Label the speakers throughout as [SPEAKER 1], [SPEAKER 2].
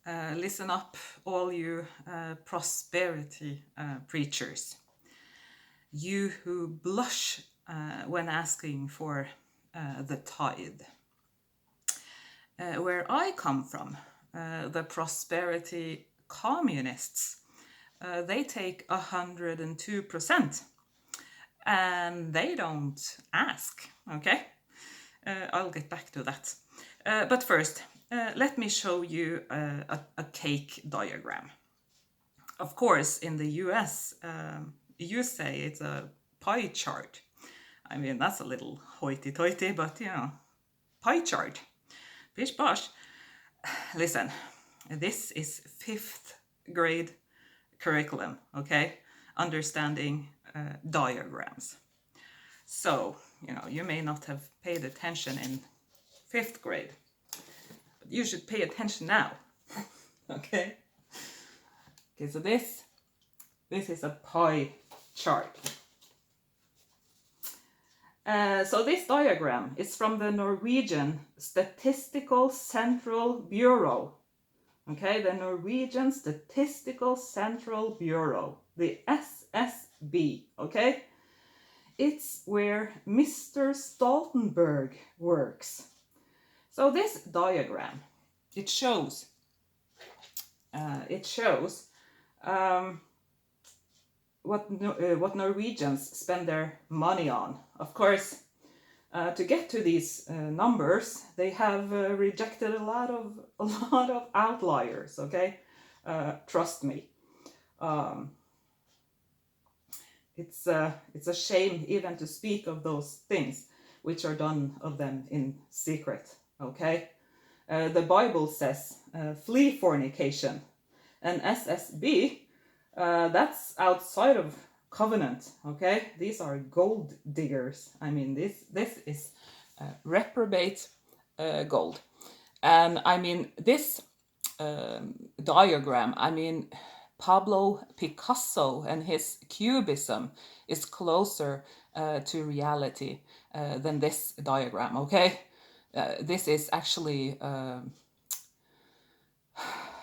[SPEAKER 1] Listen up, all you prosperity preachers. You who blush when asking for the tithe. Where I come from, the prosperity communists, they take 102%, and they don't ask, okay? I'll get back to that. But first, let me show you a cake diagram. Of course, in the US, you say it's a pie chart. I mean, that's a little hoity-toity, but pie chart. Pish posh. Listen, this is 5th grade curriculum, okay? Understanding diagrams. So, you may not have paid attention in 5th grade, but you should pay attention now, okay? Okay, so this is a pie chart. So this diagram is from the Norwegian Statistical Central Bureau. Okay, the Norwegian Statistical Central Bureau, the SSB, okay? It's where Mr. Stoltenberg works. So this diagram, it shows what Norwegians spend their money on. Of course, to get to these numbers, they have rejected a lot of outliers. Okay, trust me. It's a shame even to speak of those things which are done of them in secret. Okay, the Bible says, "Flee fornication," and SSB. That's outside of covenant, okay? These are gold diggers. I mean, this is reprobate gold. And I mean, this diagram, I mean, Pablo Picasso and his cubism is closer to reality than this diagram, okay? This is actually,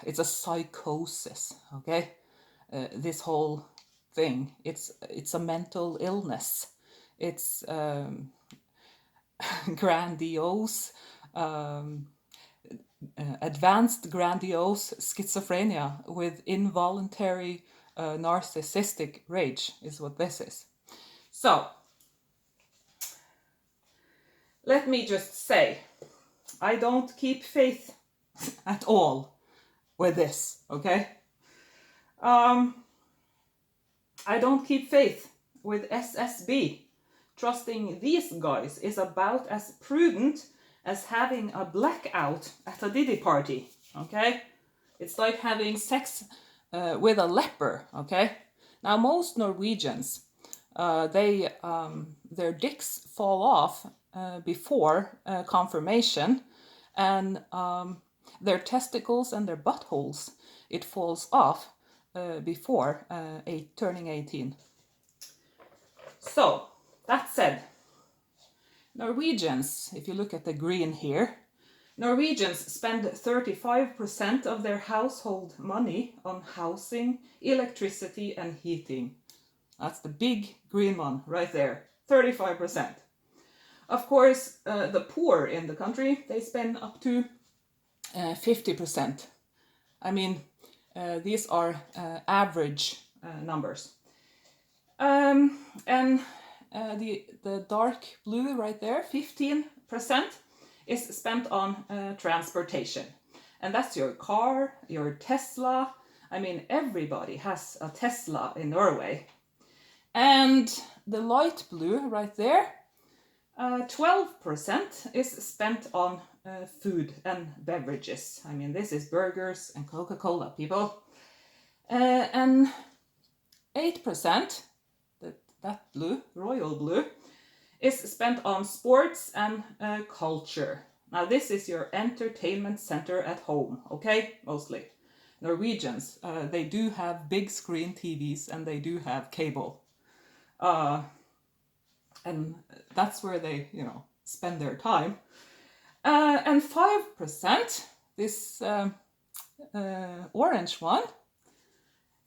[SPEAKER 1] it's a psychosis, okay? This whole thing, it's a mental illness. It's grandiose, advanced grandiose schizophrenia with involuntary narcissistic rage is what this is. So let me just say, I don't keep faith at all with this, okay? I don't keep faith with SSB. Trusting these guys is about as prudent as having a blackout at a Diddy party, okay? It's like having sex with a leper, okay? Now, most Norwegians, their dicks fall off before confirmation, and their testicles and their buttholes, it falls off before turning 18. So, that said, Norwegians, if you look at the green here, Norwegians spend 35% of their household money on housing, electricity, and heating. That's the big green one right there, 35%. Of course, the poor in the country, they spend up to 50%. I mean, these are average numbers. And the dark blue right there, 15%, is spent on transportation. And that's your car, your Tesla. I mean, everybody has a Tesla in Norway. And the light blue right there, 12% is spent on food and beverages. I mean, this is burgers and Coca-Cola, people. And 8%, that blue, royal blue, is spent on sports and culture. Now, this is your entertainment center at home, okay? Mostly. Norwegians, they do have big screen TVs and they do have cable. And that's where they, spend their time. And 5%, this orange one,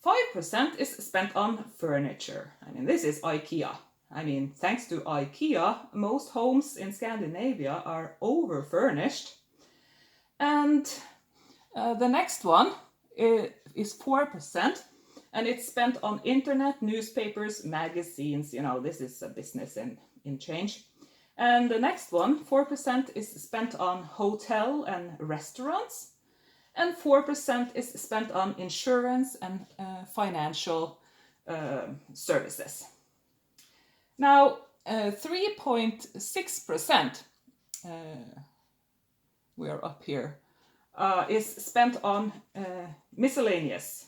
[SPEAKER 1] 5% is spent on furniture. I mean, this is IKEA. I mean, thanks to IKEA, most homes in Scandinavia are over-furnished. And the next one is 4%, and it's spent on internet, newspapers, magazines. You know, this is a business in change. And the next one, 4%, is spent on hotel and restaurants. And 4% is spent on insurance and financial services. Now, 3.6%, we are up here, is spent on miscellaneous.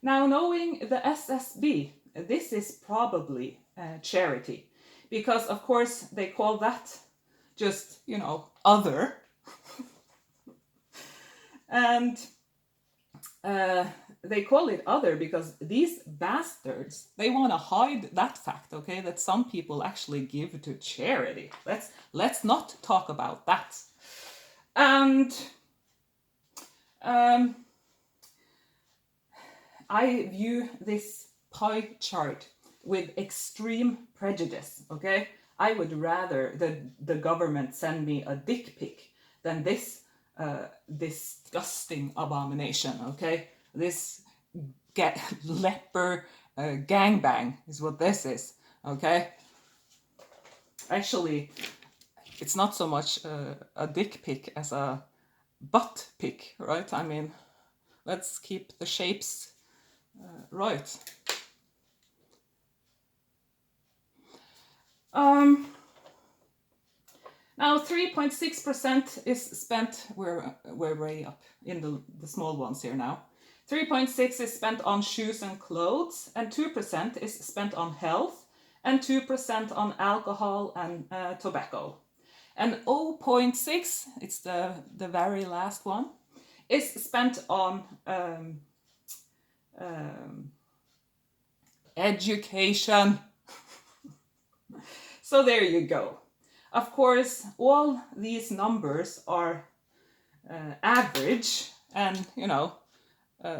[SPEAKER 1] Now, knowing the SSB, this is probably charity, because of course they call that just, you know, other. And they call it other because these bastards, they want to hide that fact, okay, that some people actually give to charity. Let's not talk about that. And I view this pie chart with extreme prejudice, okay? I would rather the government send me a dick pic than this disgusting abomination, okay? This leper gangbang is what this is, okay? Actually, it's not so much a dick pic as a butt pic, right? I mean, let's keep the shapes right. Now 3.6% is spent, we're way up in the small ones here now. 3.6 is spent on shoes and clothes, and 2% is spent on health, and 2% on alcohol and tobacco. And 0.6, it's the very last one, is spent on education. So there you go. Of course, all these numbers are average, and you know,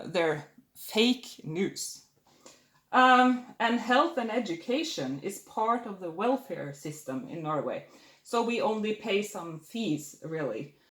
[SPEAKER 1] they're fake news. And health and education is part of the welfare system in Norway. So we only pay some fees, really.